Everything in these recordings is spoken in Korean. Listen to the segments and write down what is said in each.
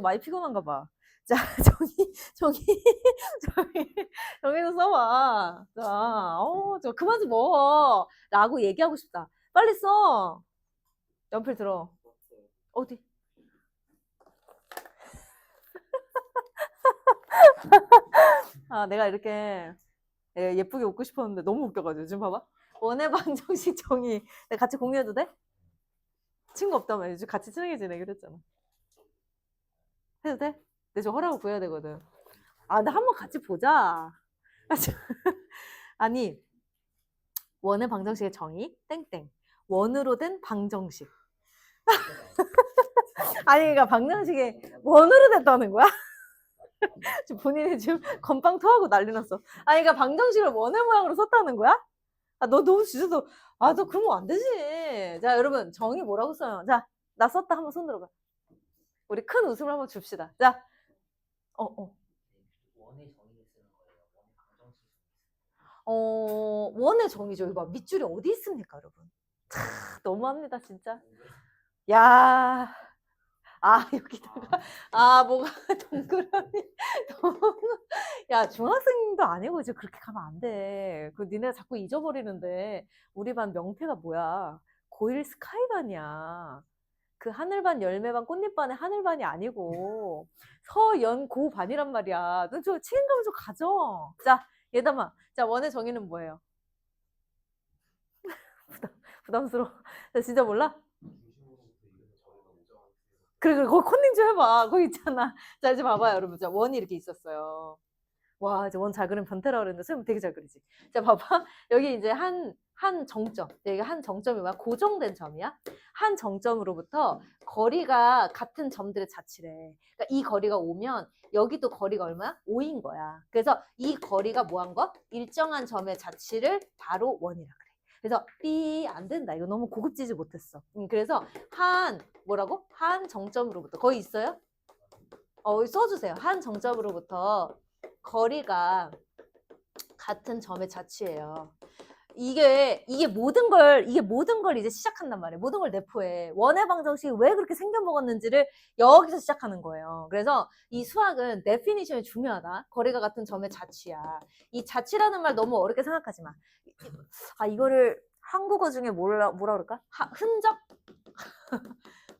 많이 피곤한가 봐. 자, 정의도 써봐. 자, 저 그만 좀 라고 얘기하고 싶다. 빨리 써. 연필 들어. 어디? 내가 이렇게 예쁘게 웃고 싶었는데 너무 웃겨가지고. 지금 봐봐. 원의 방정식 정의. 내가 같이 공유해도 돼? 친구 없다며. 요즘 같이 친하게 지내기로 했잖아. 해도 돼? 근데 저 허락을 구해야 되거든. 근데 한번 같이 보자. 아니, 원의 방정식의 정의, 땡땡. 원으로 된 방정식. 아니, 그러니까 방정식이 원으로 됐다는 거야? 지금 본인이 지금 건빵 토하고 난리 났어. 아니, 그러니까 방정식을 원의 모양으로 썼다는 거야? 너 너무 진짜 너 그러면 안 되지. 자, 여러분, 정의 뭐라고 써요? 자, 나 썼다. 한번 손 들어봐. 우리 큰 웃음을 한번 줍시다. 자, 원의 정의를 쓰는 거예요. 원의 방정식. 원의 정의죠. 이거 밑줄이 어디 있습니까, 여러분? 너무합니다, 진짜. 야, 여기다가, 뭐가 동그라미. 야, 중학생도 아니고 이제 그렇게 가면 안 돼. 니네가 자꾸 잊어버리는데, 우리 반 명패가 뭐야? 고1 스카이반이야. 그 하늘반, 열매반, 꽃잎반의 하늘반이 아니고, 서연고 반이란 말이야. 너 저 책임감 좀 가져. 자, 얘담아. 자, 원의 정의는 뭐예요? 부담스러워. 나 진짜 몰라? 그래, 거기 컨닝 좀 해봐. 거기 있잖아. 자, 이제 봐봐요, 여러분. 자, 원이 이렇게 있었어요. 와, 이제 원 잘 그리면 변태라 그랬는데, 선생님 되게 잘 그리지. 자, 봐봐. 여기 이제 한 정점. 여기 한 정점이 뭐야? 고정된 점이야? 한 정점으로부터 거리가 같은 점들의 자치래. 그러니까 이 거리가 5면, 여기도 거리가 얼마야? 5인 거야. 그래서 이 거리가 뭐 한 거? 일정한 점의 자치를 바로 원이라 그래. 그래서 안 된다. 이거 너무 고급지지 못했어. 그래서 뭐라고? 한 정점으로부터. 거기 있어요? 써주세요. 한 정점으로부터 거리가 같은 점의 자취예요. 이게 모든 걸 이제 시작한단 말이에요. 모든 걸 내포해. 원의 방정식이 왜 그렇게 생겨먹었는지를 여기서 시작하는 거예요. 그래서 이 수학은 데피니션이 중요하다. 거리가 같은 점의 자취야. 이 자취라는 말 너무 어렵게 생각하지 마. 이거를 한국어 중에 뭐라 그럴까? 흔적?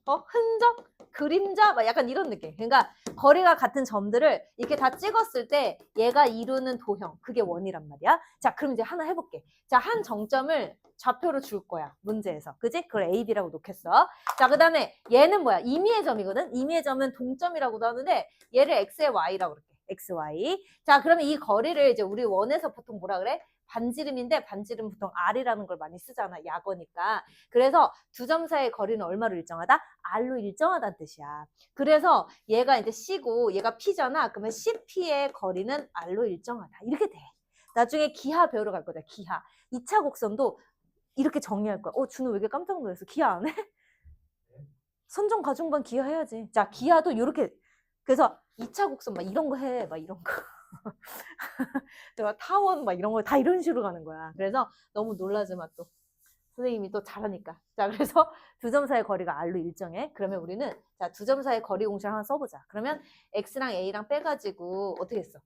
흔적? 그림자? 막 약간 이런 느낌. 그러니까 거리가 같은 점들을 이렇게 다 찍었을 때 얘가 이루는 도형, 그게 원이란 말이야. 자, 그럼 이제 하나 해볼게. 자, 한 정점을 좌표로 줄 거야, 문제에서. 그지? 그걸 A, B라고 놓겠어. 자, 그 다음에 얘는 뭐야? 임의의 점이거든? 임의의 점은 동점이라고도 하는데 얘를 X에 Y라고 그럴게. X, Y. 자, 그러면 이 거리를 이제 우리 원에서 보통 뭐라 그래? 반지름인데 반지름 보통 R이라는 걸 많이 쓰잖아. 약어니까. 그래서 두 점 사이의 거리는 얼마로 일정하다? R로 일정하다는 뜻이야. 그래서 얘가 이제 C고 얘가 P잖아. 그러면 CP의 거리는 R로 일정하다. 이렇게 돼. 나중에 기하 배우러 갈 거다. 기하. 2차 곡선도 이렇게 정리할 거야. 준우 왜 이렇게 깜짝 놀랐어? 기하 안 해? 선정 가중반 기하 해야지. 자, 기하도 이렇게. 그래서 2차 곡선 막 이런 거 해. 막 이런 거. 내가 타원 막 이런 거 다 이런 식으로 가는 거야. 그래서 너무 놀라지 마 또. 선생님이 또 잘하니까. 자, 그래서 두 점 사이의 거리가 R로 일정해. 그러면 우리는 자, 두 점 사이의 거리 공식을 하나 써보자. 그러면 X랑 A랑 빼가지고 어떻게 했어?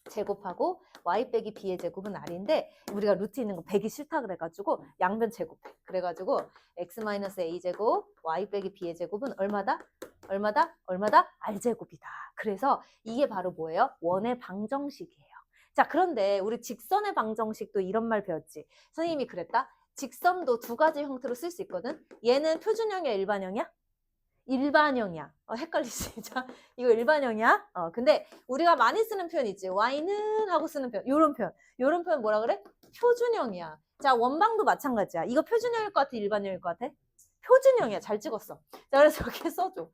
제곱하고 Y 빼기 B의 제곱은 R인데 우리가 루트 있는 거 100이 싫다 그래가지고 양변 제곱해. 그래가지고 X-A 제곱 Y 빼기 B의 제곱은 얼마다? R제곱이다. 그래서 이게 바로 뭐예요? 원의 방정식이에요. 자, 그런데 우리 직선의 방정식도 이런 말 배웠지. 선생님이 그랬다? 직선도 두 가지 형태로 쓸 수 있거든. 얘는 표준형이야, 일반형이야? 일반형이야. 헷갈리지. 자, 이거 일반형이야. 근데 우리가 많이 쓰는 표현 있지. Y는 하고 쓰는 표현. 요런 표현 뭐라 그래? 표준형이야. 자, 원방도 마찬가지야. 이거 표준형일 것 같아? 일반형일 것 같아? 표준형이야. 잘 찍었어. 자, 그래서 이렇게 써줘.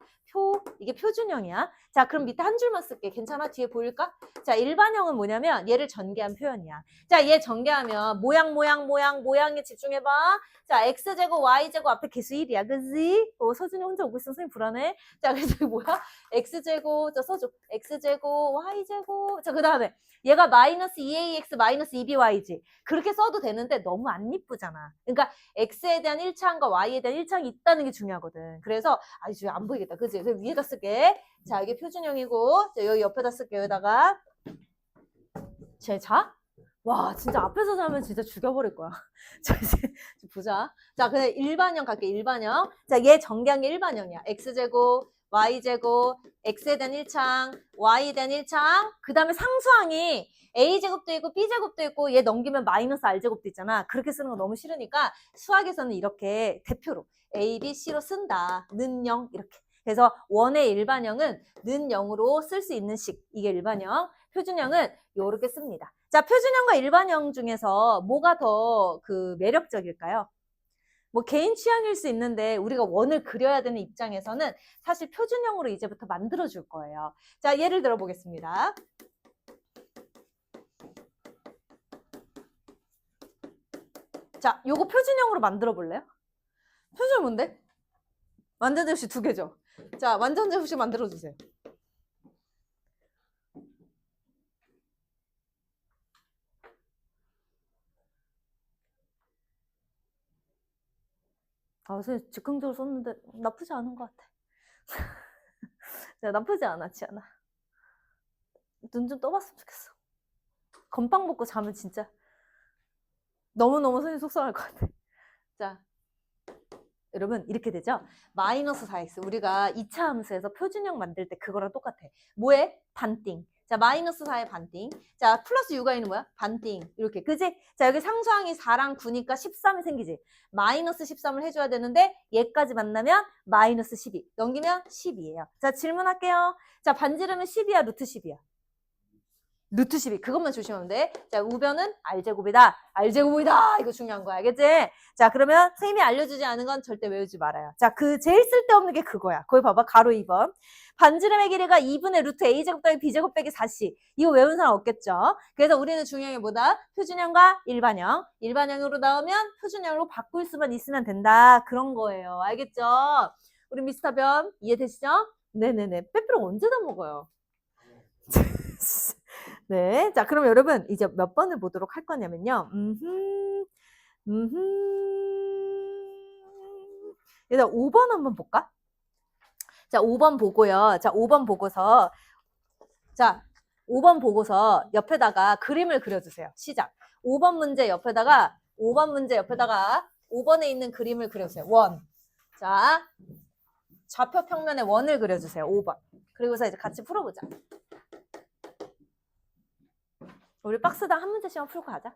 이게 표준형이야. 자, 그럼 밑에 한 줄만 쓸게. 괜찮아? 뒤에 보일까? 자, 일반형은 뭐냐면 얘를 전개한 표현이야. 자, 얘 전개하면 모양에 집중해봐. 자, X제곱, Y제곱 앞에 개수 1이야. 그지? 서준이 혼자 오고 있어. 선생님 불안해. 자, 그래서 뭐야? X제곱, 자, 써줘. X제곱, Y제곱. 자, 그 다음에 얘가 마이너스 2AX, 마이너스 2BY지. 그렇게 써도 되는데 너무 안 이쁘잖아. 그러니까 X에 대한 1차항과 Y에 대한 1차항이 있다는 게 중요하거든. 그래서, 이제 안 보이겠다. 그지? 그지? 그래서 위에다 쓸게. 자, 이게 표준형이고, 자, 여기 옆에다 쓸게. 여기다가. 쟤 자? 와, 진짜 앞에서 자면 진짜 죽여버릴 거야. 자, 이제 보자. 자, 그냥 일반형 갈게, 일반형. 자, 얘 전개한 게 일반형이야. x제곱, y제곱, x에 대한 1창, y에 대한 1창. 그 다음에 상수항이 a제곱도 있고 b제곱도 있고 얘 넘기면 마이너스 r제곱도 있잖아. 그렇게 쓰는 거 너무 싫으니까 수학에서는 이렇게 대표로 a, b, c로 쓴다. 는 0 이렇게. 그래서 원의 일반형은 는 0으로 쓸 수 있는 식. 이게 일반형. 표준형은 요렇게 씁니다. 자, 표준형과 일반형 중에서 뭐가 더 그 매력적일까요? 뭐 개인 취향일 수 있는데 우리가 원을 그려야 되는 입장에서는 사실 표준형으로 이제부터 만들어 줄 거예요. 자, 예를 들어 보겠습니다. 자, 요거 표준형으로 만들어 볼래요? 표준형 뭔데? 완전제곱식 2개죠. 자, 완전제곱식 만들어 주세요. 선생님 즉흥적으로 썼는데 나쁘지 않은 것 같아. 나쁘지 않지 않아. 눈 좀 떠봤으면 좋겠어. 건빵 먹고 자면 진짜 너무너무 선생님 속상할 것 같아. 자, 여러분 이렇게 되죠? 마이너스 4x 우리가 2차 함수에서 표준형 만들 때 그거랑 똑같아. 뭐해? 반띵. 자, 마이너스 4의 반띵. 자, 플러스 6i는 뭐야? 반띵. 이렇게. 그지? 자, 여기 상수항이 4랑 9니까 13이 생기지. 마이너스 13을 해줘야 되는데 얘까지 만나면 마이너스 12. 넘기면 12예요. 자, 질문할게요. 자, 반지름은 10이야? 루트 10이야? 루트 12 그것만 조심하면 돼. 자, 우변은 r제곱이다. r제곱이다. 이거 중요한 거야. 알겠지? 자, 그러면 선생님이 알려주지 않은 건 절대 외우지 말아요. 자, 그 제일 쓸데없는 게 그거야. 거기 봐봐. 가로 2번. 반지름의 길이가 2분의 루트 a제곱 더하기 b제곱 빼기 4c. 이거 외운 사람 없겠죠? 그래서 우리는 중요한 게 뭐다? 표준형과 일반형. 일반형으로 나오면 표준형으로 바꿀 수만 있으면 된다. 그런 거예요. 알겠죠? 우리 미스터 변 이해되시죠? 네네네. 빼빼로 언제 다 먹어요? 네. 자, 그럼 여러분, 이제 몇 번을 보도록 할 거냐면요. 일단 5번 한번 볼까? 자, 5번 보고요. 자, 5번 보고서. 자, 5번 보고서 옆에다가 그림을 그려주세요. 시작. 5번 문제 옆에다가, 5번에 있는 그림을 그려주세요. 원. 자, 좌표 평면에 원을 그려주세요. 5번. 그리고서 이제 같이 풀어보자. 우리 박스당 한 문제씩만 풀고 가자.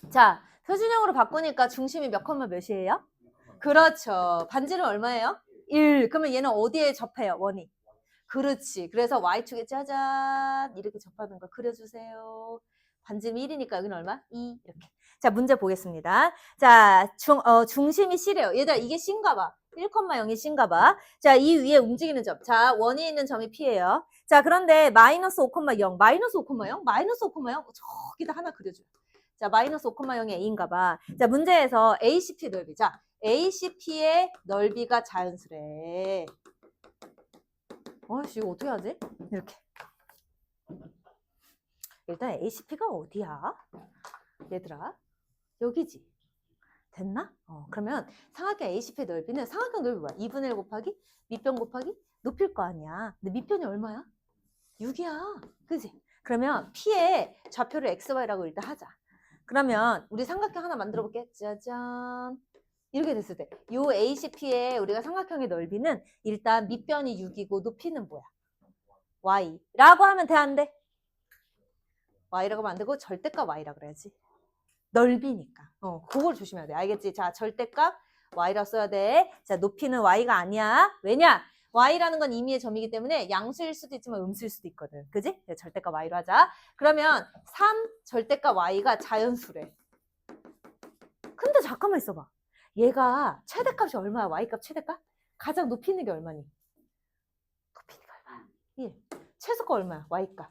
자, 표준형으로 바꾸니까 중심이 몇 컴마 몇이에요? 그렇죠. 반지름 얼마예요? 1. 그러면 얘는 어디에 접해요? 원이. 그렇지. 그래서 y축에 짜잔 이렇게 접하는 거 그려주세요. 반지름이 1이니까 여기는 얼마? 2. 이렇게. 자, 문제 보겠습니다. 자, 중심이 C래요. 얘들아, 이게 C인가 봐. 1,0이 C인가 봐. 자, 이 위에 움직이는 점. 자, 원이 있는 점이 P예요. 자, 그런데 마이너스 5,0. 마이너스 5,0? 마이너스 5,0? 저기다 하나 그려줘요. 자, 마이너스 5,0이 A인가 봐. 자, 문제에서 ACP 넓이. 자, ACP의 넓이가 자연수래. 이거 어떻게 하지? 이렇게. 일단 ACP가 어디야? 얘들아, 여기지. 됐나? 그러면 삼각형 ACP 넓이는 삼각형 넓이 뭐야? 2분의 1 곱하기 밑변 곱하기 높일 거 아니야. 근데 밑변이 얼마야? 6이야. 그지? 그러면 P의 좌표를 XY라고 일단 하자. 그러면 우리 삼각형 하나 만들어 볼게. 짜잔. 이렇게 됐을 때 요 ACP의 우리가 삼각형의 넓이는 일단 밑변이 6이고 높이는 뭐야? Y라고 하면 돼, 안 돼? Y라고 하면 안 되고 절대값 Y라 그래야지. 넓이니까. 그걸 조심해야 돼. 알겠지? 자, 절대값 Y라 써야 돼. 자, 높이는 Y가 아니야. 왜냐? Y라는 건 임의의 점이기 때문에 양수일 수도 있지만 음수일 수도 있거든. 그지? 절대값 Y로 하자. 그러면 3 절대값 Y가 자연수래. 근데 잠깐만 있어봐. 얘가 최대값이 얼마야? Y값 최대값? 가장 높이 있는 게 얼마니? 높이 있는 게 얼마야? 1. 최소가 얼마야? Y값.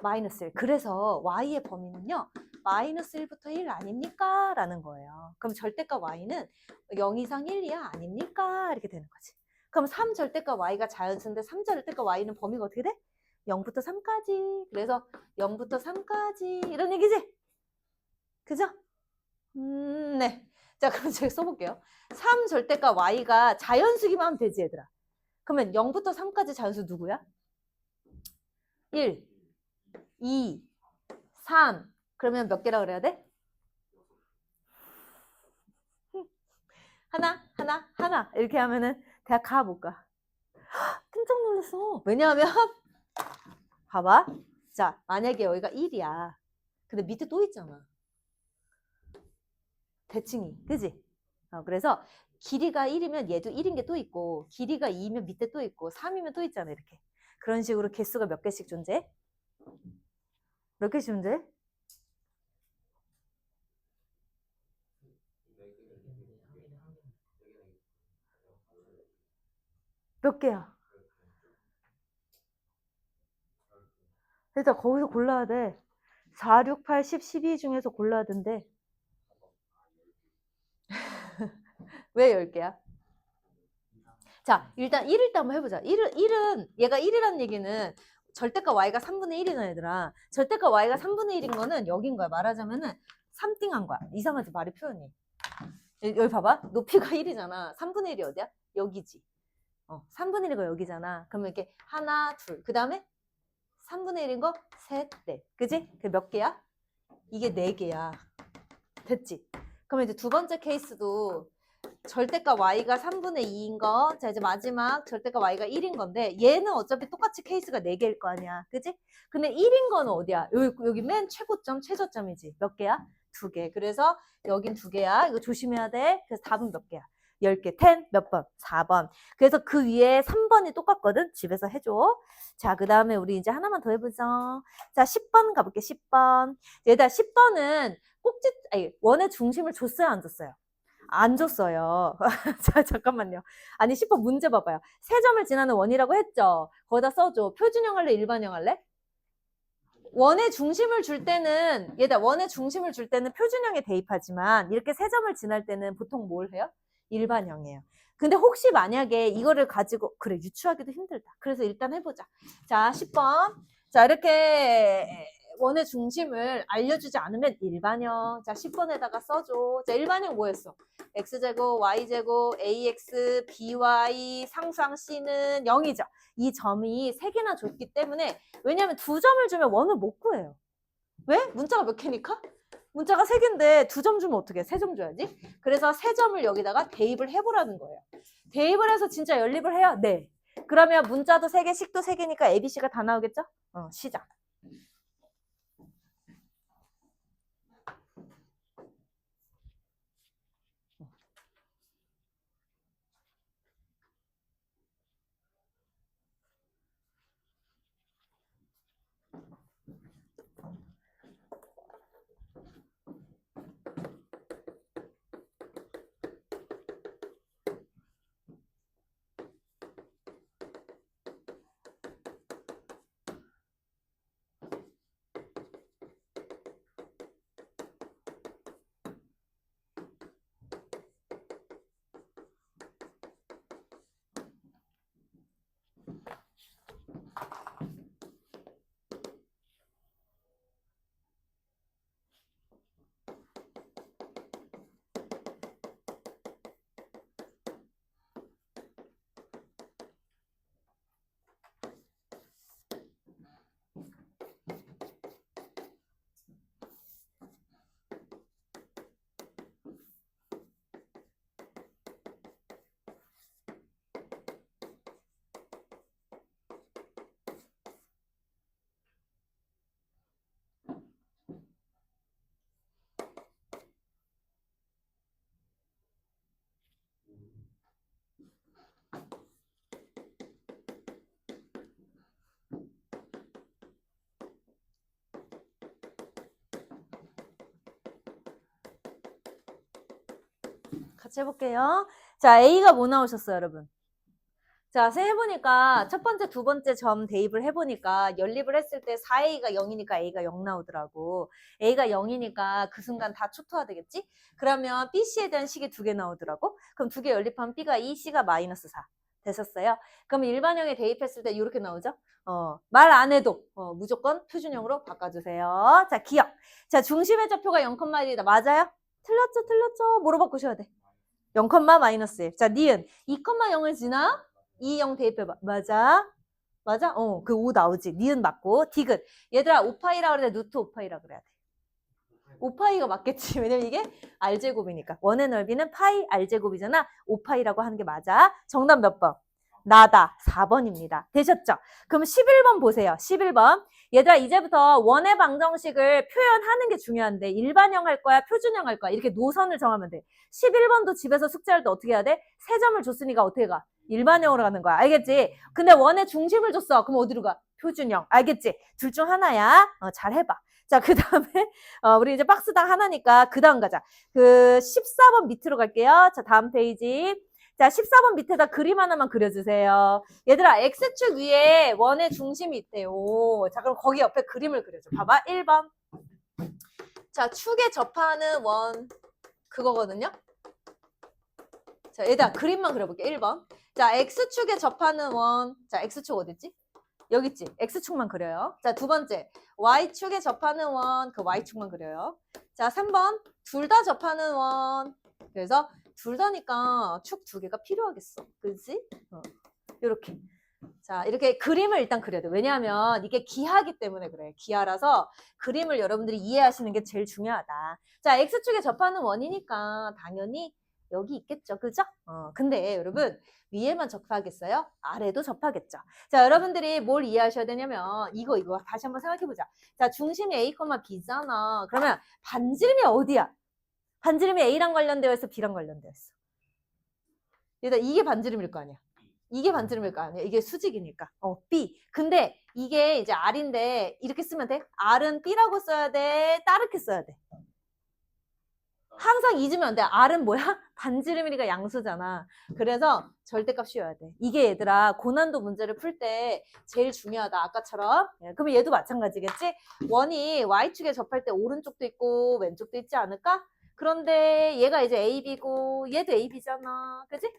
마이너스 1. 그래서 Y의 범위는요. 마이너스 1부터 1 아닙니까? 라는 거예요. 그럼 절대값 Y는 0 이상 1이야? 아닙니까? 이렇게 되는 거지. 그럼 3절대값 y가 자연수인데 3절대값 y는 범위가 어떻게 돼? 0부터 3까지. 그래서 0부터 3까지 이런 얘기지? 그죠? 네. 자, 그럼 제가 써볼게요. 3절대값 y가 자연수기만 하면 되지, 얘들아. 그러면 0부터 3까지 자연수 누구야? 1, 2, 3. 그러면 몇 개라고 그래야 돼? 하나. 이렇게 하면은 대학 가, 못 가? 깜짝 놀랐어. 왜냐하면, 봐봐. 자, 만약에 여기가 1이야. 근데 밑에 또 있잖아. 대칭이. 그지? 그래서 길이가 1이면 얘도 1인 게 또 있고, 길이가 2면 밑에 또 있고, 3이면 또 있잖아, 이렇게. 그런 식으로 개수가 몇 개씩 존재해? 몇 개씩 존재해? 몇 개야? 일단 거기서 골라야 돼. 4, 6, 8, 10, 12 중에서 골라야 된대. 왜 10개야? 자, 일단 1일 때 한번 해보자. 1은 얘가 1이라는 얘기는 절대값 y가 3분의 1이잖아, 얘들아. 절대값 y가 3분의 1인 거는 여긴 거야. 말하자면은 3띵한 거야. 이상하지, 말의 표현이. 여기 봐봐. 높이가 1이잖아. 3분의 1이 어디야? 여기지. 3분의 1이 여기잖아. 그러면 이렇게 하나, 둘. 그 다음에 3분의 1인 거 셋, 넷. 그지? 그게 몇 개야? 이게 4개야. 됐지? 그러면 이제 두 번째 케이스도 절대값 y가 3분의 2인 거. 자, 이제 마지막 절대값 y가 1인 건데 얘는 어차피 똑같이 케이스가 4개일 거 아니야. 그지? 근데 1인 거는 어디야? 여기 맨 최고점, 최저점이지. 몇 개야? 2개. 그래서 여긴 2개야. 이거 조심해야 돼. 그래서 답은 몇 개야? 10개. 10 몇 번? 4번. 그래서 그 위에 3번이 똑같거든. 집에서 해줘. 자, 그 다음에 우리 이제 하나만 더 해보자. 자, 10번 가볼게. 10번. 얘들아, 10번은 원의 중심을 줬어요, 안 줬어요? 안 줬어요. 자, 잠깐만요. 아니, 10번 문제 봐봐요. 세 점을 지나는 원이라고 했죠? 거기다 써줘. 표준형 할래? 일반형 할래? 원의 중심을 줄 때는, 원의 중심을 줄 때는 표준형에 대입하지만, 이렇게 세 점을 지날 때는 보통 뭘 해요? 일반형이에요. 근데 혹시 만약에 이거를 가지고, 그래, 유추하기도 힘들다. 그래서 일단 해보자. 자, 10번. 자, 이렇게 원의 중심을 알려주지 않으면 일반형. 자, 10번에다가 써줘. 자, 일반형 뭐였어? x제곱, y제곱, ax, by, 상수항 c는 0이죠. 이 점이 3개나 줬기 때문에 왜냐하면 2점을 주면 원을 못 구해요. 왜? 문자가 몇 개니까? 문자가 3개인데 2점 주면 어떻게 해? 3점 줘야지. 그래서 3점을 여기다가 대입을 해보라는 거예요. 대입을 해서 진짜 연립을 해요? 네. 그러면 문자도 3개, 식도 3개니까 ABC가 다 나오겠죠? 시작. 같이 해볼게요. 자, A가 뭐 나오셨어요, 여러분? 자, 해보니까 첫 번째, 두 번째 점 대입을 해보니까 연립을 했을 때 4A가 0이니까 A가 0 나오더라고. A가 0이니까 그 순간 다 초토화 되겠지? 그러면 BC에 대한 식이 2개 나오더라고. 그럼 2개 연립하면 B가 2, C가 마이너스 4. 되셨어요? 그럼 일반형에 대입했을 때 이렇게 나오죠? 말 안 해도 무조건 표준형으로 바꿔주세요. 자, 기억. 자, 중심의 좌표가 0,1이다. 맞아요? 틀렸죠? 틀렸죠? 뭐로 바꾸셔야 돼? 0,-1. 자, 니은 2,0을 지나 2,0 대입해봐. 맞아? 맞아? 그 5 나오지. 니은 맞고. 디귿. 얘들아, 5파이라 그래야 돼? 루트 5파이라 그래야 돼? 5파이가 맞겠지. 왜냐면 이게 R제곱이니까. 원의 넓이는 파이 R제곱이잖아. 5파이라고 하는 게 맞아. 정답 몇 번? 나다. 4번입니다. 되셨죠? 그럼 11번 보세요. 11번. 얘들아, 이제부터 원의 방정식을 표현하는 게 중요한데 일반형 할 거야? 표준형 할 거야? 이렇게 노선을 정하면 돼. 11번도 집에서 숙제할 때 어떻게 해야 돼? 3점을 줬으니까 어떻게 가? 일반형으로 가는 거야. 알겠지? 근데 원의 중심을 줬어. 그럼 어디로 가? 표준형. 알겠지? 둘 중 하나야. 잘 해봐. 자, 그 다음에, 우리 이제 박스당 하나니까 그 다음 가자. 14번 밑으로 갈게요. 자, 다음 페이지. 자, 14번 밑에다 그림 하나만 그려주세요. 얘들아, X축 위에 원의 중심이 있대요. 자, 그럼 거기 옆에 그림을 그려줘. 봐봐, 1번. 자, 축에 접하는 원, 그거거든요. 자, 얘들아, 그림만 그려볼게, 1번. 자, X축에 접하는 원. 자, X축 어딨지? 여기 있지? X축만 그려요. 자, 두 번째. Y축에 접하는 원. 그 Y축만 그려요. 자, 3번. 둘 다 접하는 원. 그래서 둘 다니까 축 2개가 필요하겠어. 그렇지? 이렇게. 자, 이렇게 그림을 일단 그려야 돼. 왜냐하면 이게 기하기 때문에 그래. 기하라서 그림을 여러분들이 이해하시는 게 제일 중요하다. 자, X축에 접하는 원이니까 당연히 여기 있겠죠. 그죠? 근데 여러분 위에만 접하겠어요? 아래도 접하겠죠. 자, 여러분들이 뭘 이해하셔야 되냐면 이거 다시 한번 생각해보자. 자, 중심이 A, B잖아. 그러면 반지름이 어디야? 반지름이 A랑 관련되어 있어? B랑 관련되어 있어? 얘들아, 이게 반지름일 거 아니야? 이게 반지름일 거 아니야? 이게 수직이니까. B. 근데 이게 이제 R인데 이렇게 쓰면 돼? R은 B라고 써야 돼? 따르게 써야 돼? 항상 잊으면 안 돼. R은 뭐야? 반지름이니까 양수잖아. 그래서 절대값 씌워야 돼. 이게 얘들아 고난도 문제를 풀 때 제일 중요하다. 아까처럼. 그러면 얘도 마찬가지겠지? 원이 Y축에 접할 때 오른쪽도 있고 왼쪽도 있지 않을까? 그런데 얘가 이제 AB고 얘도 AB잖아. 그지?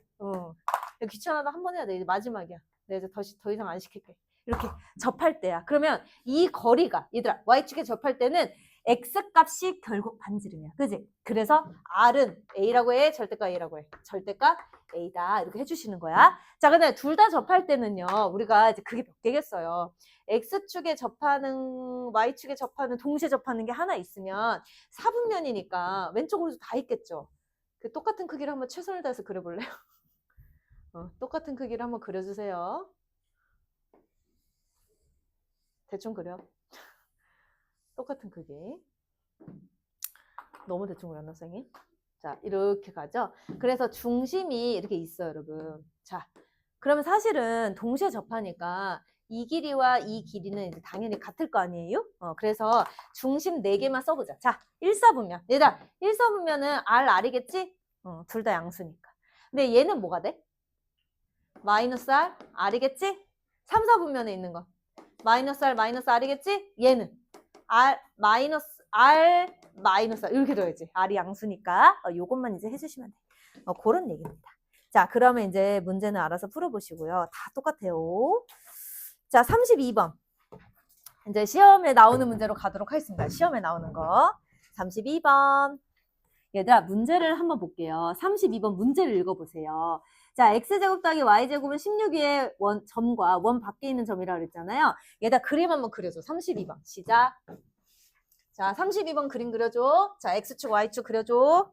귀찮아도 한 번 해야 돼. 이제 마지막이야. 내가 이제 더 이상 안 시킬게. 이렇게 접할 때야. 그러면 이 거리가 얘들아 Y축에 접할 때는 X값이 결국 반지름이야. 그지? 그래서 R은 A라고 해. 절대값 A라고 해. 절대값 A다. 이렇게 해주시는 거야. 자, 근데 둘 다 접할 때는요. 우리가 이제 그게 몇 개겠어요. X축에 접하는, Y축에 접하는, 동시에 접하는 게 하나 있으면 사분면이니까 왼쪽으로도 다 있겠죠. 그 똑같은 크기를 한번 최선을 다해서 그려볼래요? 똑같은 크기를 한번 그려주세요. 대충 그려. 똑같은 크기. 너무 대충 그렸나, 선생님? 자, 이렇게 가죠. 그래서 중심이 이렇게 있어요, 여러분. 자, 그러면 사실은 동시에 접하니까 이 길이와 이 길이는 이제 당연히 같을 거 아니에요? 그래서 중심 4개만 써보자. 자, 1사분면. 얘들아, 1사분면은 R이겠지? 둘 다 양수니까. 근데 얘는 뭐가 돼? 마이너스 R, R이겠지? 3사분면에 있는 거. 마이너스 R, 마이너스 R이겠지? 얘는 R, 마이너스 R, 마이너스 R. 이렇게 넣어야지. R이 양수니까. 요것만 이제 해주시면 돼. 그런 얘기입니다. 자, 그러면 이제 문제는 알아서 풀어보시고요. 다 똑같아요. 자, 32번. 이제 시험에 나오는 문제로 가도록 하겠습니다. 시험에 나오는 거. 32번. 얘들아, 문제를 한번 볼게요. 32번 문제를 읽어보세요. 자, x제곱 더하기 y제곱은 16위의 점과 원 밖에 있는 점이라고 그랬잖아요. 얘들아, 그림 한번 그려줘. 32번. 시작. 자, 32번 그림 그려줘. 자, x축, y축 그려줘.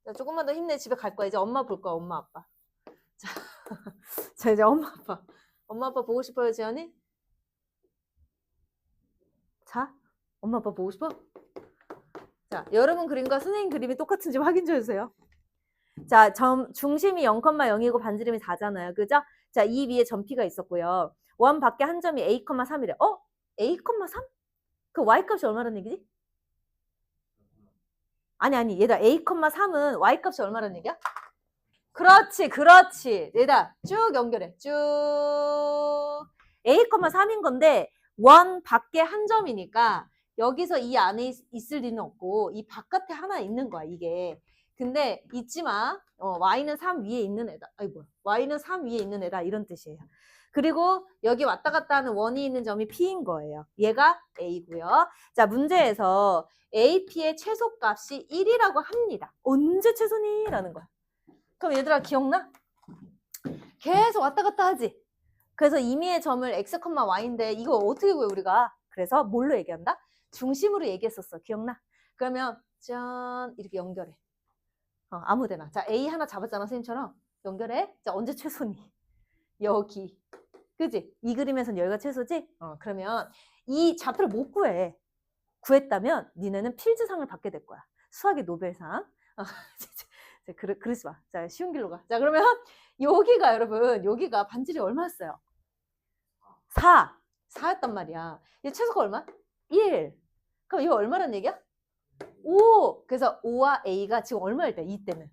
자, 조금만 더 힘내. 집에 갈 거야. 이제 엄마 볼 거야, 엄마, 아빠. 자, 자, 이제 엄마, 아빠. 엄마, 아빠 보고 싶어요, 지연이? 자, 엄마, 아빠 보고 싶어? 자, 여러분 그림과 선생님 그림이 똑같은지 확인 좀 해주세요. 자, 중심이 0,0이고 반지름이 4잖아요. 그죠? 자, 이 위에 점P가 있었고요. 원 밖에 한 점이 A,3이래. A,3? 그 Y값이 얼마라는 얘기지? 아니. 얘들아, A,3은 Y값이 얼마라는 얘기야? 그렇지. 얘들아, 쭉 연결해. 쭉. A,3인 건데, 원 밖에 한 점이니까, 여기서 이 안에 있을 리는 없고 이 바깥에 하나 있는 거야, 이게. 근데 잊지 마. y는 3 위에 있는 애다. 아이고, y는 3 위에 있는 애다. 이런 뜻이에요. 그리고 여기 왔다 갔다 하는 원이 있는 점이 P인 거예요. 얘가 A고요. 자, 문제에서 AP의 최소값이 1이라고 합니다. 언제 최소니? 라는 거야. 그럼 얘들아 기억나? 계속 왔다 갔다 하지? 그래서 임의의 점을 x, y인데 이거 어떻게 구해 우리가? 그래서 뭘로 얘기한다? 중심으로 얘기했었어. 기억나? 그러면 짠 이렇게 연결해. 아무데나. 자, A 하나 잡았잖아, 선생님처럼. 연결해. 자, 언제 최소니? 여기. 그지? 이 그림에선 여기가 최소지? 그러면 이 좌표를 못 구해. 구했다면 니네는 필즈상을 받게 될 거야. 수학의 노벨상. 그러지 마. 자, 쉬운 길로 가. 자, 그러면 여기가 여러분, 여기가 반지름이 얼마였어요? 4. 4였단 말이야. 얘 최소가 얼마? 1. 그럼 이거 얼마란 얘기야? 5. 그래서 5와 A가 지금 얼마일 때? 2 때는.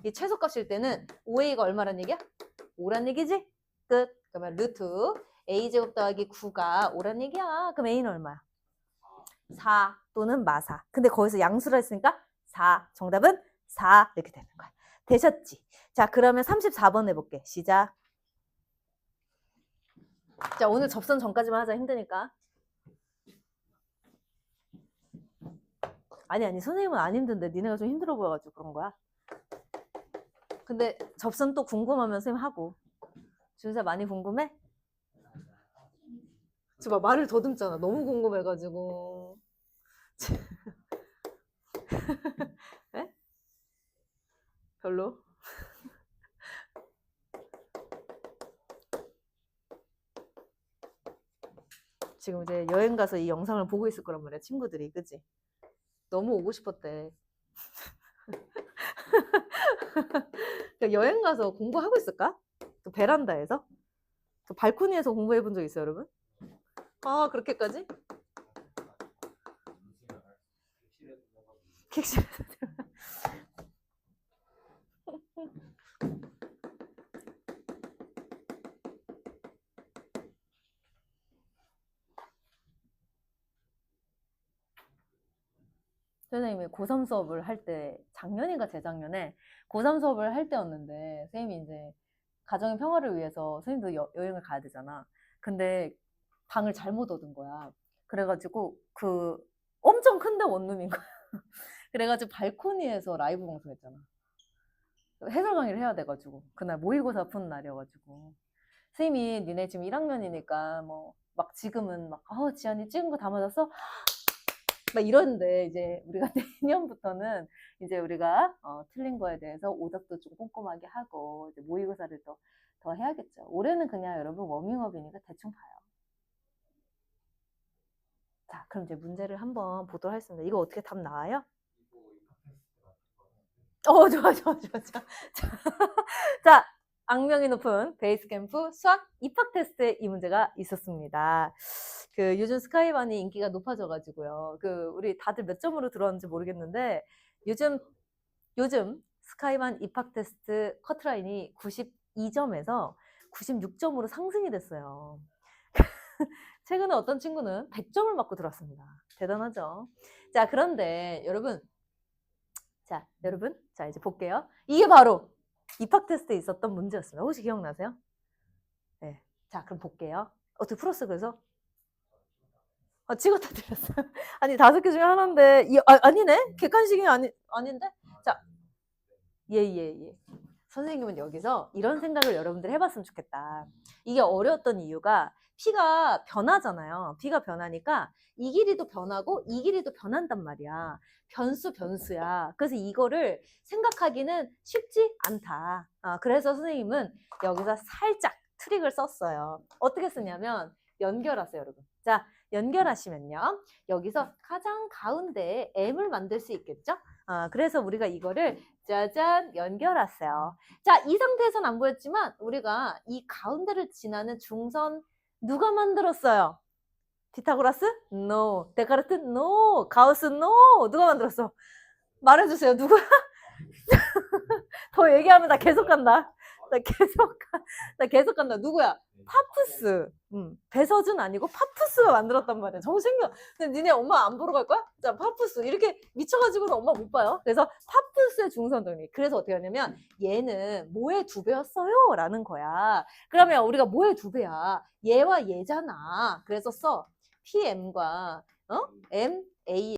이 최소값일 때는 5A가 얼마란 얘기야? 5란 얘기지? 끝. 그러면 루트 A제곱 더하기 9가 5란 얘기야. 그럼 A는 얼마야? 4 또는 마사. 근데 거기서 양수라 했으니까 4. 정답은 4 이렇게 되는 거야. 되셨지? 자, 그러면 34번 해볼게. 시작. 자, 오늘 접선 전까지만 하자. 힘드니까. 아니 선생님은 안 힘든데 니네가 좀 힘들어 보여가지고 그런 거야. 근데 접선 또 궁금하면 선생님 하고. 준수야 많이 궁금해? 저봐 말을 더듬잖아. 너무 궁금해가지고. 에? 별로? 지금 이제 여행 가서 이 영상을 보고 있을 거란 말이야, 친구들이. 그치? 너무 오고 싶었대. 여행 가서 공부하고 있을까? 또 베란다에서? 또 발코니에서 공부해 본 적 있어요, 여러분? 아, 그렇게까지? 객실에서. 선생님이 고3 수업을 할 때, 작년인가 재작년에 고3 수업을 할 때였는데, 선생님이 이제 가정의 평화를 위해서 선생님도 여행을 가야 되잖아. 근데 방을 잘못 얻은 거야. 그래가지고 엄청 큰데 원룸인 거야. 그래가지고 발코니에서 라이브 방송했잖아. 해설 강의를 해야 돼가지고 그날 모의고사 푸는 날이어가지고 선생님이 니네 지금 1학년이니까 뭐 막 지금은 막 지안이 찍은 거 다 맞았어? 막 이러는데 이제 우리가 내년부터는 이제 우리가 틀린 거에 대해서 오답도 좀 꼼꼼하게 하고 이제 모의고사를 더 해야겠죠. 올해는 그냥 여러분 워밍업이니까 대충 봐요. 자, 그럼 이제 문제를 한번 보도록 하겠습니다. 이거 어떻게 답 나와요? 좋아. 자, 악명이 높은 베이스캠프 수학 입학 테스트에 이 문제가 있었습니다. 요즘 스카이반이 인기가 높아져가지고요. 우리 다들 몇 점으로 들어왔는지 모르겠는데 요즘 스카이반 입학 테스트 커트라인이 92점에서 96점으로 상승이 됐어요. 최근에 어떤 친구는 100점을 맞고 들어왔습니다. 대단하죠? 자, 그런데 여러분, 자, 이제 볼게요. 이게 바로 입학 테스트에 있었던 문제였습니다. 혹시 기억나세요? 네. 자, 그럼 볼게요. 어떻게 풀었어, 그래서? 찍었다 드렸어요. 아니, 5개 중에 하나인데, 아니네? 객관식이 아닌데? 자, 예. 선생님은 여기서 이런 생각을 여러분들 해봤으면 좋겠다. 이게 어려웠던 이유가 P가 변하잖아요. P가 변하니까 이 길이도 변하고 이 길이도 변한단 말이야. 변수야. 그래서 이거를 생각하기는 쉽지 않다. 그래서 선생님은 여기서 살짝 트릭을 썼어요. 어떻게 쓰냐면 연결하세요, 여러분. 자, 연결하시면요. 여기서 가장 가운데에 M을 만들 수 있겠죠? 그래서 우리가 이거를 짜잔 연결했어요. 자, 이 상태에서는 안 보였지만 우리가 이 가운데를 지나는 중선 누가 만들었어요? 피타고라스? No. 데카르트? No. 가우스? No. 누가 만들었어? 말해주세요. 누구야? 더 얘기하면 나 계속 간다. 나 계속 간다. 누구야? 파푸스. 배서준 아니고 파푸스가 만들었단 말이야. 정신겨. 근데 니네 엄마 안 보러 갈 거야? 자, 파푸스. 이렇게 미쳐가지고는 엄마 못 봐요. 그래서 파푸스의 중성정리. 그래서 어떻게 하냐면 얘는 뭐의 2배였어요? 라는 거야. 그러면 우리가 뭐의 2배야? 얘와 얘잖아. 그래서 써. PM과 M, A